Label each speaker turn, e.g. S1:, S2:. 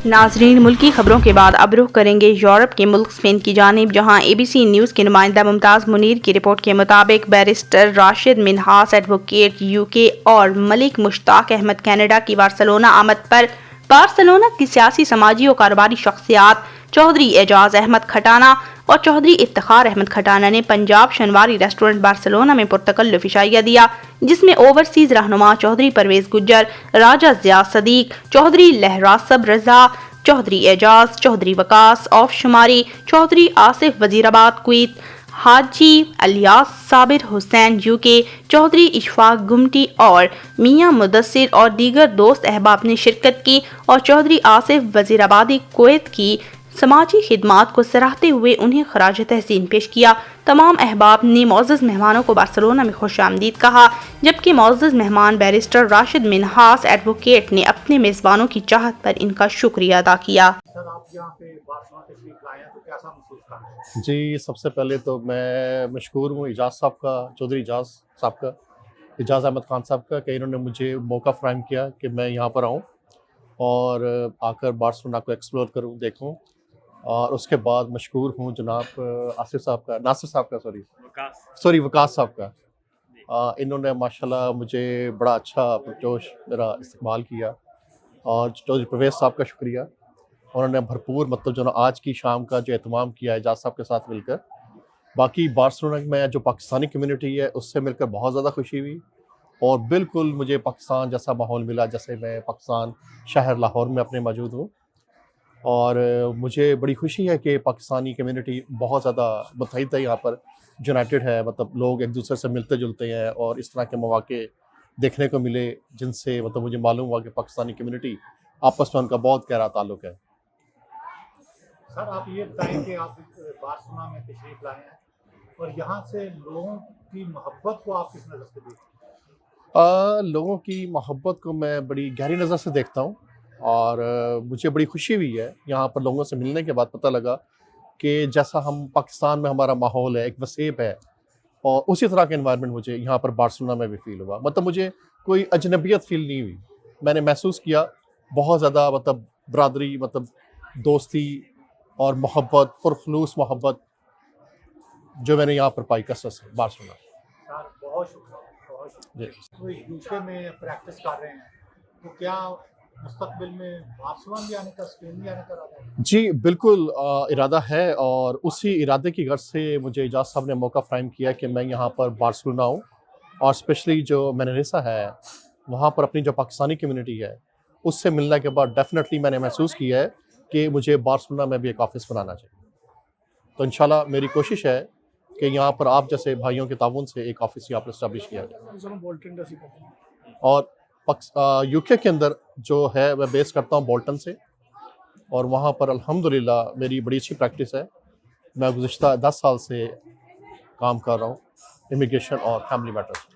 S1: नाजरीन, मुल्की खबरों के बाद अब रुख करेंगे यूरोप के मुल्क स्पेन की जानिब, जहां ABC न्यूज़ के नुमाइंदा मुमताज़ मुनीर की रिपोर्ट के मुताबिक barrister Rashid Minhas advocate UK और मलिक मुश्ताक अहमद कनाडा की बार्सिलोना आमद पर बार्सिलोना की सियासी, समाजी और कारोबारी शख्सियात चौधरी एजाज अहमद खटाना और चौधरी इफ्तिखार अहमद खटाना ने पंजाब शनवारी रेस्टोरेंट बार्सिलोना में पुरतकल्लुफ़ इशाइया दिया, जिसमें ओवरसीज रहनुमा Chaudhry Parvez Gujjar, Raja Zia Sadiq, Chaudhry Lehrasab Raza, Chaudhry Ejaz, Chaudhry Waqas of Shumari, Chaudhry Asif Wazirabad Kuwait, Haji Ilyas Sabir Hussain UK, Chaudhry Ishfaq Gumti और मियां मुदस्सिर और दीगर दोस्त अहबाब ने शिरकत की और चौधरी आसिफ वजीराबादी कुवैत की समाजी खिदमात को सराहते हुए उन्हें खराज तहसीन पेश किया। तमाम अहबाब ने मोअज़्ज़ज़ मेहमानों को बार्सिलोना में खुशामदीद कहा, जबकि मोअज़्ज़ज़ मेहमान बैरिस्टर राशिद मिन्हास एडवोकेट ने अपने मेज़बानों की चाहत पर इनका शुक्रिया अदा किया।
S2: सर, आप यहाँ पे बार्सिलोना तशरीफ लाए हैं तो कैसा महसूस कर रहे हैं?
S3: जी, सबसे पहले तो मैं मशकूर हूँ एजाज साहब का, चौधरी एजाज साहब का, एजाज अहमद खान साहब का, कि इन्होंने मुझे मौका फ़राहम किया कि मैं यहाँ पर आऊँ और आकर बार्सिलोना को एक्सप्लोर करूँ, देखूँ। और उसके बाद मशकूर हूँ जनाब आसिफ साहब का, नासिर साहब का, वकास साहब का। इन्होंने माशाल्लाह मुझे बड़ा अच्छा पुरजोश मेरा इस्तकबाल किया और चौधरी परवेज़ साहब का शुक्रिया। उन्होंने भरपूर मतलब जो आज की शाम का जो एहतमाम किया एजाज साहब के साथ मिलकर। बाकी बार्सिलोना में जो पाकिस्तानी कम्युनिटी है उससे मिलकर बहुत ज़्यादा खुशी हुई और बिल्कुल मुझे पाकिस्तान जैसा माहौल मिला जैसे मैं पाकिस्तान शहर लाहौर में अपने मौजूद हूँ। और मुझे बड़ी खुशी है कि पाकिस्तानी कम्युनिटी बहुत ज़्यादा मुत्तहिद है, यहाँ पर यूनाइटेड है, मतलब लोग एक दूसरे से मिलते जुलते हैं और इस तरह के मौके देखने को मिले जिनसे मतलब मुझे मालूम हुआ कि पाकिस्तानी कम्युनिटी आपस में उनका बहुत गहरा ताल्लुक़ है।
S2: सर, आप ये बताएं कि आप बार्सिलोना में तशरीफ लाए हैं और यहाँ से लोगों की मोहब्बत को आप किस नज़र से देखते हैं?
S3: लोगों की मोहब्बत को मैं बड़ी गहरी नज़र से देखता हूँ और मुझे बड़ी खुशी हुई है यहाँ पर लोगों से मिलने के बाद पता लगा कि जैसा हम पाकिस्तान में हमारा माहौल है, एक वसेब है, और उसी तरह का एनवायरनमेंट मुझे यहाँ पर बार्सिलोना में भी फ़ील हुआ। मतलब मुझे कोई अजनबियत फ़ील नहीं हुई, मैंने महसूस किया बहुत ज़्यादा मतलब बरादरी, मतलब दोस्ती और मोहब्बत, पुरखलूस मोहब्बत जो मैंने यहाँ पर पाई कसरत से बार्सिलोना।
S2: सर, बहुत शुक्रिया, बहुत शुक्रिया। तो UK में प्रैक्टिस कर रहे हैं तो क्या मुस्तकबिल में बार्सिलोना भी आने का, स्पेन भी आने का इरादा है? जी
S3: बिल्कुल इरादा है और उसी इरादे की गर्ज से मुझे एजाज साहब ने मौका फ़राहम किया कि मैं यहाँ पर बार्सिलोना आऊँ और स्पेशली जो मैनरेसा है वहाँ पर अपनी जो पाकिस्तानी कम्युनिटी है उससे मिलने के बाद डेफिनेटली मैंने महसूस किया है कि मुझे बार्सिलोना में भी एक ऑफ़िस बनाना चाहिए। तो इंशाल्लाह मेरी कोशिश है कि यहाँ पर आप जैसे भाइयों के ताउन से एक ऑफ़िस यहाँ पर इस्टेब्लिश किया जाए। और UK के अंदर जो है मैं बेस करता हूँ बोल्टन से और वहाँ पर अल्हम्दुलिल्लाह मेरी बड़ी अच्छी प्रैक्टिस है। मैं गुज़िश्ता 10 साल से काम कर रहा हूँ इमिग्रेशन और फैमिली मैटर्स।